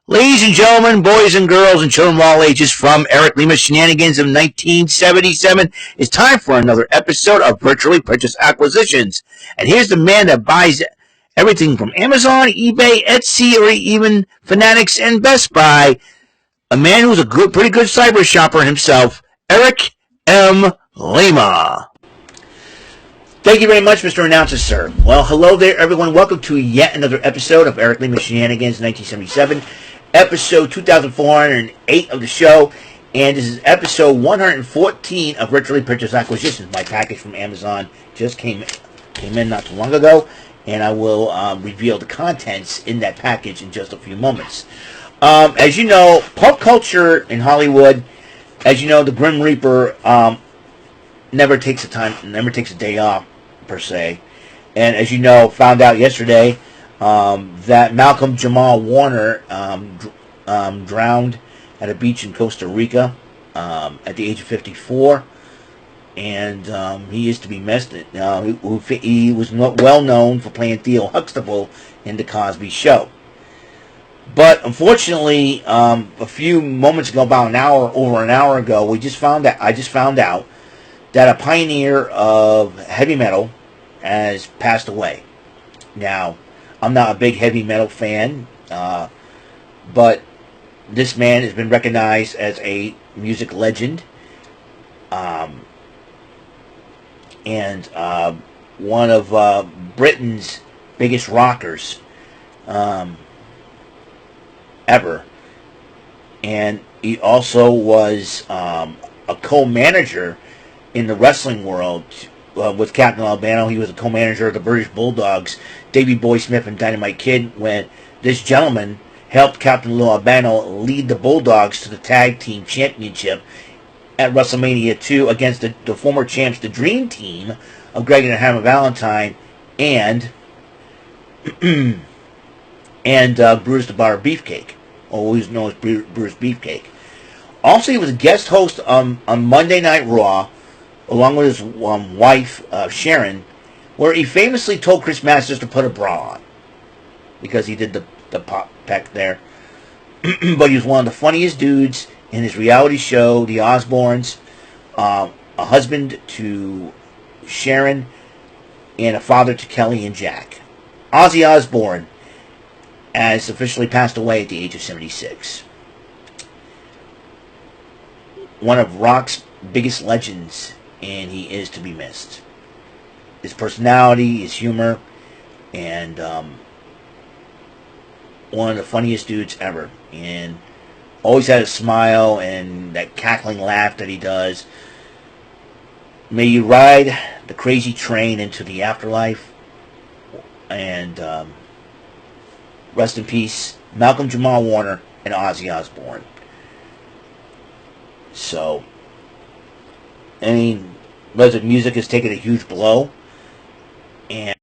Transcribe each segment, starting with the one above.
Ladies and gentlemen, boys and girls, and children of all ages, from Eric Lima Shenanigans of 1977, it's time for another episode of Virtually Purchased Acquisitions. And here's the man that buys everything from Amazon, eBay, Etsy, or even Fanatics and Best Buy. A man who's a pretty good cyber shopper himself, Eric M. Lima. Thank you very much, Mr. Announcer, sir. Well, hello there, everyone. Welcome to yet another episode of Eric Lima Shenanigans 1977. Episode 2408 of the show, and this is episode 114 of Virtually Purchased Acquisitions. My package from Amazon just came in not too long ago, and I will reveal the contents in that package in just a few moments. As you know, pop culture in Hollywood, as you know, the Grim Reaper never takes a day off, per se. And as you know, found out yesterday that Malcolm Jamal Warner drowned at a beach in Costa Rica at the age of 54, and he is to be missed. He was well known for playing Theo Huxtable in The Cosby Show. But unfortunately, a few moments ago, over an hour ago, I just found out that a pioneer of heavy metal has passed away. Now, I'm not a big heavy metal fan, but this man has been recognized as a music legend, and one of Britain's biggest rockers ever. And he also was a co-manager in the wrestling world with Captain Albano. He was a co-manager of the British Bulldogs, Davey Boy Smith and Dynamite Kid, when this gentleman helped Captain Lou Albano lead the Bulldogs to the Tag Team Championship at WrestleMania 2 against the former champs, the Dream Team of Greg and Hammer Valentine and Bruce the Bar Beefcake, always known as Bruce Beefcake. Also, he was a guest host on Monday Night Raw, along with his wife, Sharon, where he famously told Chris Masters to put a bra on, because he did the pop peck there. But he was one of the funniest dudes in his reality show, The Osbournes, a husband to Sharon, and a father to Kelly and Jack. Ozzy Osbourne has officially passed away at the age of 76. One of rock's biggest legends, and he is to be missed. His personality, his humor, and one of the funniest dudes ever. And always had a smile and that cackling laugh that he does. May you ride the crazy train into the afterlife. And rest in peace, Malcolm Jamal Warner and Ozzy Osbourne. So, I mean, music has taken a huge blow, and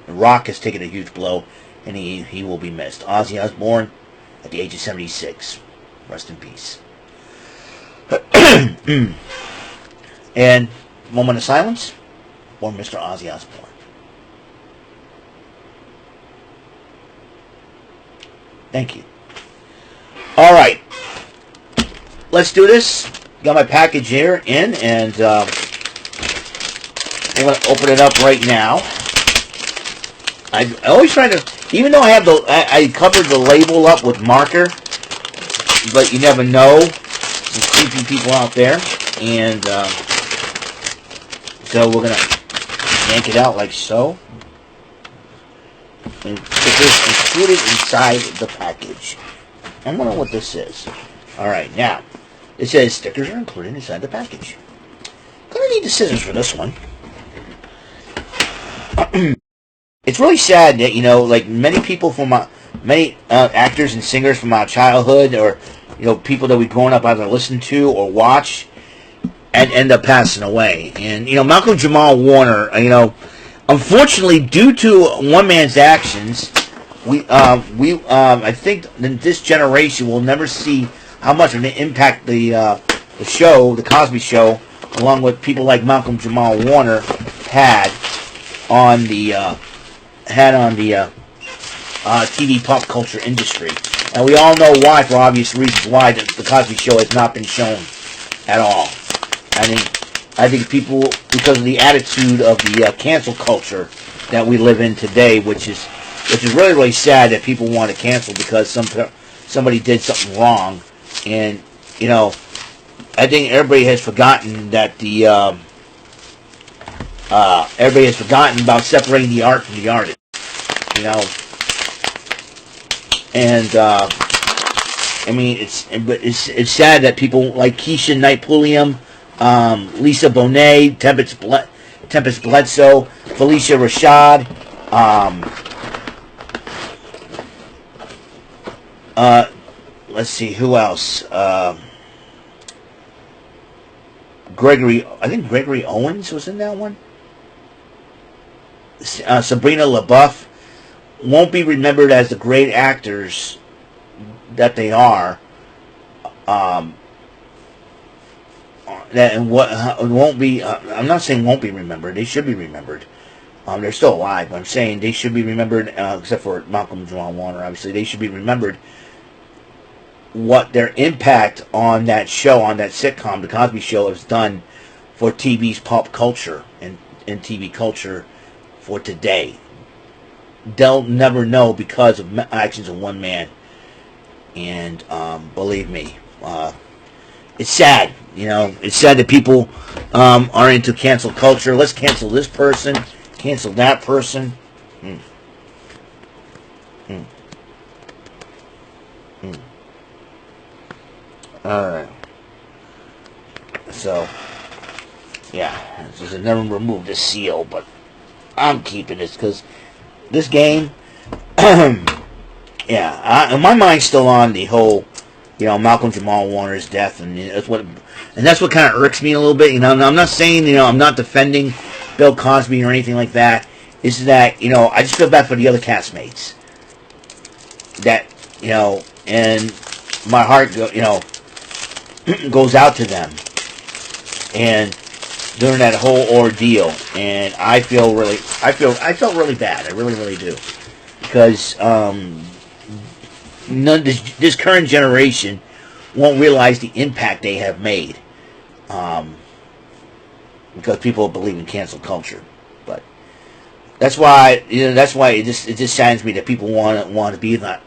rock has taken a huge blow, and he will be missed. Ozzy Osbourne, at the age of 76. Rest in peace. And moment of silence for Mr. Ozzy Osbourne. Thank you. All right. Let's do this. Got my package here in, and I'm going to open it up right now. I always try to, even though I have I covered the label up with marker, but you never know. There's creepy people out there, and so we're going to yank it out like so. And put this included inside the package. I wonder what this is. Alright, now, it says stickers are included inside the package. Gonna need the scissors for this one. It's really sad that, like many people from many actors and singers from our childhood, or, people that we've grown up either listened to or watch, and end up passing away. And, Malcolm Jamal Warner, unfortunately, due to one man's actions, I think in this generation will never see how much of an impact the show, the Cosby Show, along with people like Malcolm Jamal Warner, had on the TV pop culture industry. And we all know why, for obvious reasons, why the Cosby Show has not been shown at all. I think people, because of the attitude of the cancel culture that we live in today, which is really, really sad that people want to cancel because somebody did something wrong. And, you know, I think everybody has forgotten that everybody has forgotten about separating the art from the artist. You know, and I mean, it's sad that people like Keisha Knight Pulliam, Lisa Bonet, Tempest Bledsoe, Felicia Rashad, let's see who else. I think Gregory Owens was in that one. Sabrina LaBeouf won't be remembered as the great actors that they are. That won't be. I'm not saying won't be remembered. They should be remembered. They're still alive. But I'm saying they should be remembered, except for Malcolm Jamal Warner. Obviously, they should be remembered. What their impact on that show, on that sitcom, The Cosby Show, has done for TV's pop culture and TV culture for today. They'll never know because of actions of one man. And believe me, it's sad. You know, it's sad that people are into cancel culture. Let's cancel this person, cancel that person. Alright. So, yeah, just never remove the seal, but I'm keeping this because this game, yeah, my mind's still on the whole, you know, Malcolm Jamal Warner's death, and that's what kind of irks me a little bit. You know, I'm not saying, you know, I'm not defending Bill Cosby or anything like that. It's that, you know, I just feel bad for the other castmates. That, you know, and my heart, goes out to them, and during that whole ordeal, and I felt really bad. I really, really do, because this current generation won't realize the impact they have made, because people believe in cancel culture. But that's why, you know, it just saddens me that people want to be that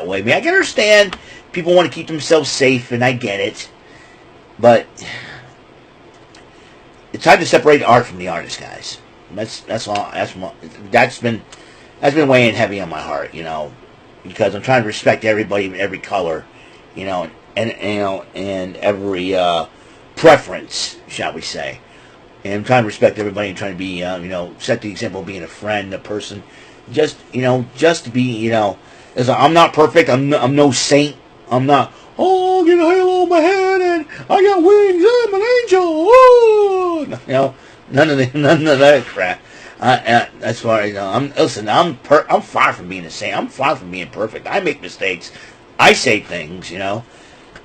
way. I mean, I can understand people want to keep themselves safe, and I get it, but it's time to separate art from the artist, guys. That's all. That's been weighing heavy on my heart, you know, because I'm trying to respect everybody, every color, you know, and every preference, shall we say. And I'm trying to respect everybody and trying to be, set the example of being a friend, a person, just to be, you know, I'm not perfect. I'm no saint. I'm not, oh, get a halo on my head and I got wings. I'm an angel. Oh! You know, none of that crap. That's why, you know, I'm far from being a saint. I'm far from being perfect. I make mistakes. I say things, you know.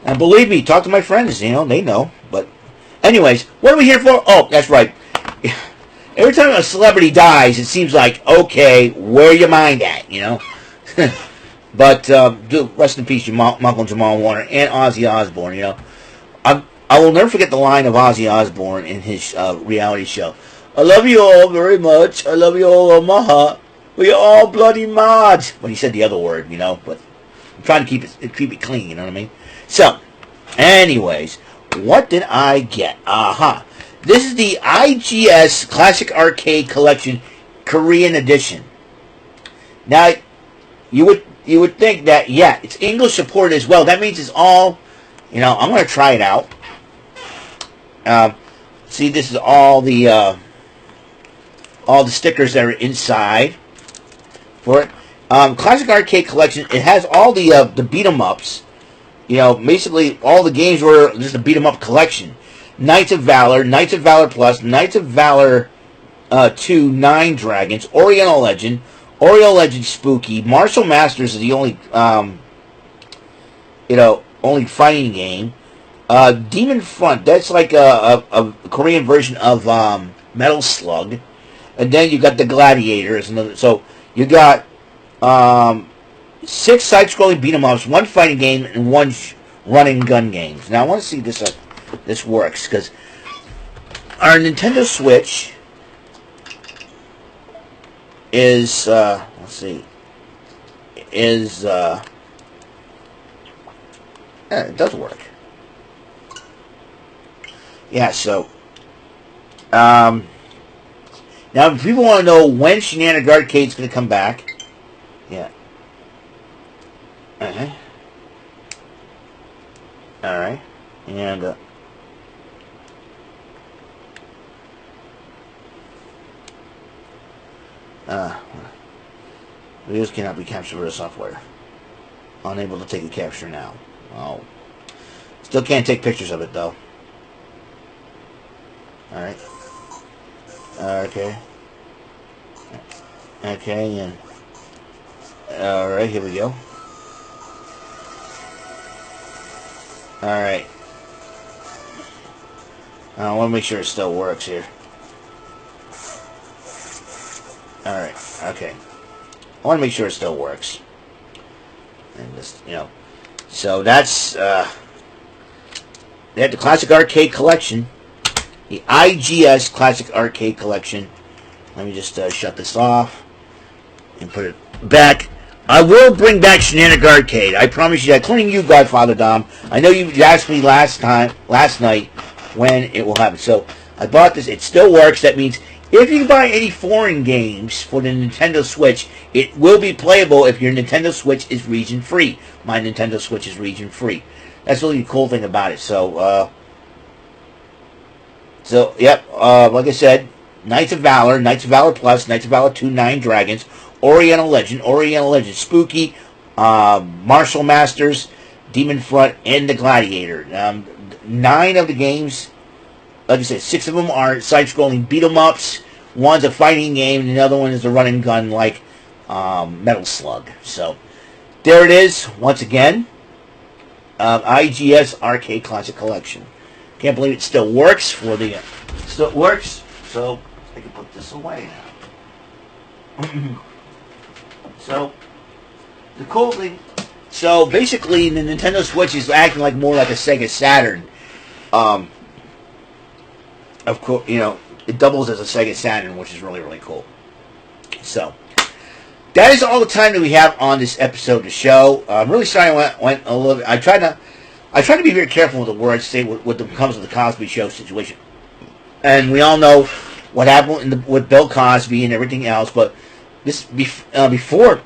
And believe me, talk to my friends, you know, they know. But anyways, what are we here for? Oh, that's right. Every time a celebrity dies, it seems like, okay, where your mind at, you know? But rest in peace, Malcolm Jamal Warner and Ozzy Osbourne. You know, I will never forget the line of Ozzy Osbourne in his reality show. I love you all very much. I love you all on my heart. We're all bloody mad. When he said the other word, you know, but I'm trying to keep it clean. You know what I mean? So, anyways, what did I get? This is the IGS Classic Arcade Collection Korean Edition. Now, you would think that, yeah, it's English support as well. That means it's all, you know, I'm going to try it out. See, this is all the stickers that are inside for it. Classic Arcade Collection, it has all the beat-em-ups. You know, basically all the games were just a beat-em-up collection. Knights of Valor Plus, Knights of Valor 2, 9 Dragons, Oriental Legend Spooky, Martial Masters is the only, only fighting game. Demon Front, that's like a Korean version of Metal Slug. And then you got the Gladiators. So you got Um, 6 side-scrolling beat-em-ups, 1 fighting game, and 1 run-and-gun games. Now, I want to see this works, because our Nintendo Switch is, let's see, is, it does work. Yeah, so, now, if people want to know when Shenanigans Arcade is going to come back, yeah. Okay. Alright. And, videos cannot be captured with the software. Unable to take a capture now. Oh. Still can't take pictures of it, though. Alright. Okay. Okay, and... Alright, here we go. Alright. I want to make sure it still works here. Alright, okay. I want to make sure it still works. And just, you know. So that's, they have the Classic Arcade Collection. The IGS Classic Arcade Collection. Let me just shut this off. And put it back. I will bring back Shenanigans Arcade. I promise you that. Including you, Godfather Dom. I know you asked me last night, when it will happen. So, I bought this. It still works. That means if you buy any foreign games for the Nintendo Switch, it will be playable if your Nintendo Switch is region-free. My Nintendo Switch is region-free. That's really the cool thing about it. So, yep, like I said, Knights of Valor Plus, Knights of Valor 2, 9 Dragons, Oriental Legend, Spooky, Martial Masters, Demon Front, and the Gladiator. 9 of the games, like I said, 6 of them are side-scrolling beat-em-ups. One's a fighting game, and the other one is a run-and-gun like Metal Slug. So, there it is, once again. IGS Arcade Classic Collection. Can't believe it still works for the... still works, so I can put this away now. So, the cool thing... So, basically, the Nintendo Switch is acting like more like a Sega Saturn. Of course, you know, it doubles as a Sega Saturn, which is really, really cool. So, that is all the time that we have on this episode of the show. I'm really sorry I went a little bit... I tried to be very careful with the words, say what comes with the Cosby Show situation. And we all know what happened with Bill Cosby and everything else, but this before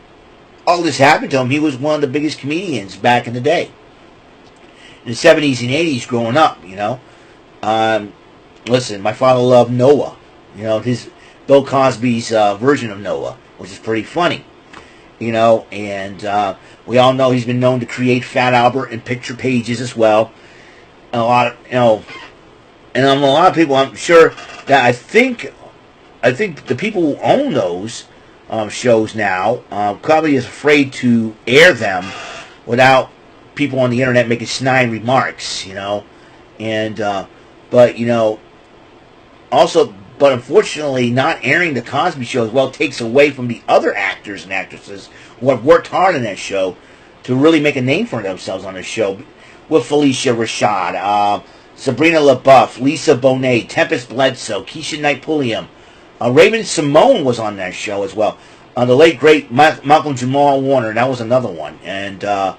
all this happened to him, he was one of the biggest comedians back in the day. In the 70s and 80s growing up, you know. Listen, my father loved Noah. You know, Bill Cosby's version of Noah, which is pretty funny. You know, and we all know he's been known to create Fat Albert and picture pages as well. And a lot of, you know, and a lot of people, I'm sure that I think the people who own those shows now probably is afraid to air them without people on the internet making snide remarks, you know. And but you know, also. But unfortunately, not airing the Cosby Show as well takes away from the other actors and actresses who have worked hard on that show to really make a name for themselves on the show. With Felicia Rashad, Sabrina LaBeouf, Lisa Bonet, Tempest Bledsoe, Keisha Knight Pulliam. Raven Simone was on that show as well. The late, great Malcolm Jamal Warner, that was another one. And I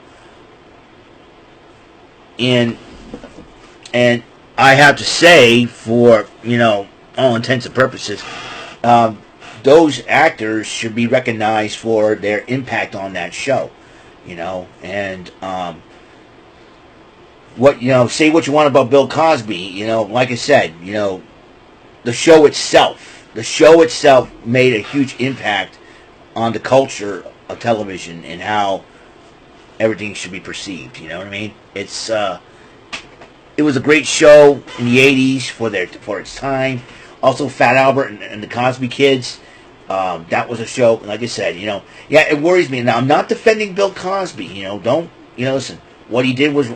have to say, for, you know, all intents and purposes, those actors should be recognized for their impact on that show, you know. And what, you know, say what you want about Bill Cosby, you know, like I said, you know, the show itself made a huge impact on the culture of television and how everything should be perceived, you know what I mean? It was a great show in the 80s for its time. Also, Fat Albert and the Cosby Kids. That was a show, like I said, you know. Yeah, it worries me. Now, I'm not defending Bill Cosby, you know. Don't, you know, listen. What he did was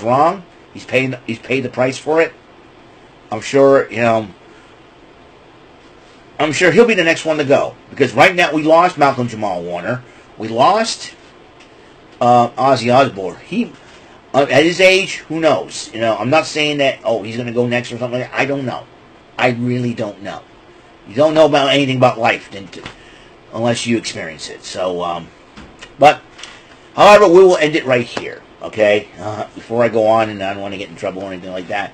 wrong. He's paid the price for it. I'm sure, you know. I'm sure he'll be the next one to go. Because right now we lost Malcolm Jamal Warner. We lost Ozzy Osbourne. He, at his age, who knows? I'm not saying that, he's going to go next or something like that. I don't know. I really don't know. You don't know about anything about life unless you experience it. So, but, however, we will end it right here, okay? Before I go on, and I don't want to get in trouble or anything like that.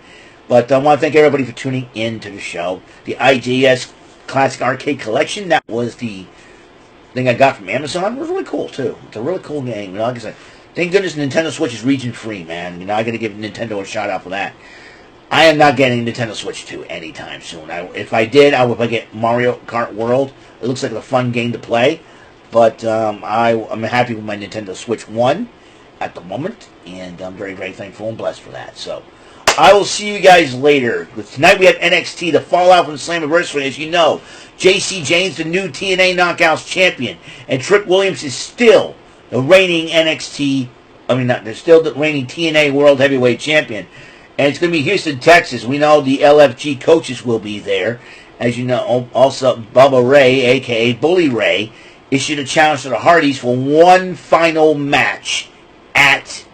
But I want to thank everybody for tuning in to the show. The IJS Classic Arcade Collection, that was the thing I got from Amazon. It was really cool, too. It's a really cool game. Like I said, thank goodness Nintendo Switch is region-free, man. I got to give Nintendo a shout-out for that. I am not getting Nintendo Switch 2 anytime soon. If I did, I would get Mario Kart World. It looks like a fun game to play. But I'm happy with my Nintendo Switch 1 at the moment. And I'm very, very thankful and blessed for that. So, I will see you guys later. Tonight we have NXT, the fallout from Slammiversary. As you know, JC James, the new TNA Knockouts champion. And Trick Williams is still the reigning they're still the reigning TNA World Heavyweight Champion. And it's going to be Houston, Texas. We know the LFG coaches will be there. As you know, also Bubba Ray, a.k.a. Bully Ray, issued a challenge to the Hardys for one final match at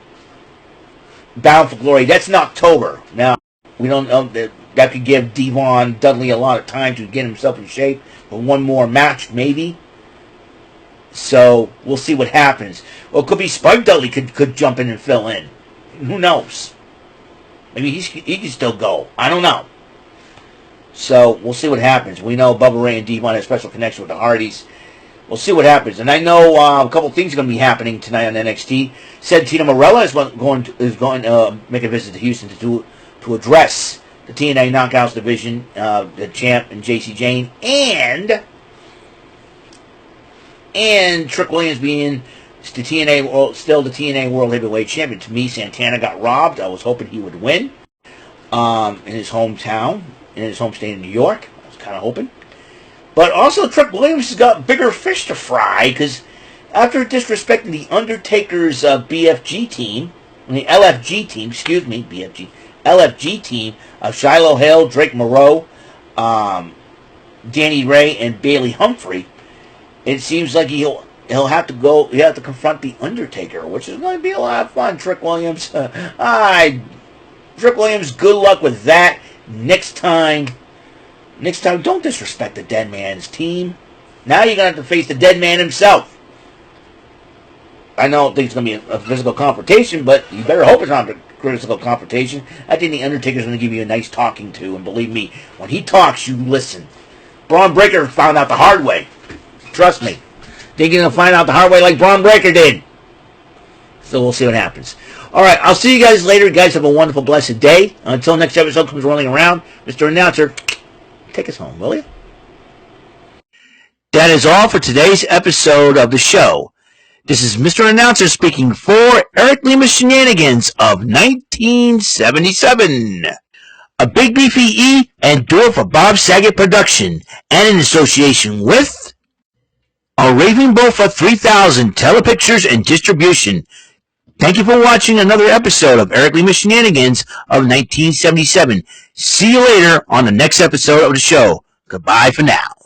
Bound for Glory. That's in October. Now, we don't know that could give Devon Dudley a lot of time to get himself in shape for one more match, maybe. So, we'll see what happens. Well, it could be Spike Dudley could jump in and fill in. Who knows? Maybe he can still go. I don't know. So, we'll see what happens. We know Bubba Ray and Devon have a special connection with the Hardys. We'll see what happens. And I know a couple of things are going to be happening tonight on NXT. Tina Morella is going to make a visit to Houston to address the TNA Knockouts division, the champ and JC Jane, and Trick Williams being still the TNA World Heavyweight Champion. To me, Santana got robbed. I was hoping he would win in his hometown, in his home state of New York. I was kind of hoping. But also, Trick Williams has got bigger fish to fry, because after disrespecting the Undertaker's BFG team, the LFG team, LFG team of Shiloh Hill, Drake Moreau, Danny Ray, and Bailey Humphrey, it seems like he'll have to confront the Undertaker, which is going to be a lot of fun. Trick Williams, Trick Williams, good luck with that. Next time, don't disrespect the Dead Man's team. Now you're going to have to face the Dead Man himself. I don't think it's going to be a physical confrontation, but you better hope it's not a physical confrontation. I think the Undertaker's going to give you a nice talking to, and believe me, when he talks, you listen. Braun Breaker found out the hard way. Trust me. Think you're going to find out the hard way like Braun Breaker did. So we'll see what happens. Alright, I'll see you guys later. You guys have a wonderful, blessed day. Until next episode comes rolling around, Mr. Announcer, take us home, will you? That is all for today's episode of the show. This is Mr. Announcer speaking for Eric Lima Shenanigans of 1977. A Big Beefy E and do it for Bob Saget production, and in association with a Raving Bull for 3000 Telepictures and Distribution. Thank you for watching another episode of Eric Lima Shenanigans of 1977. See you later on the next episode of the show. Goodbye for now.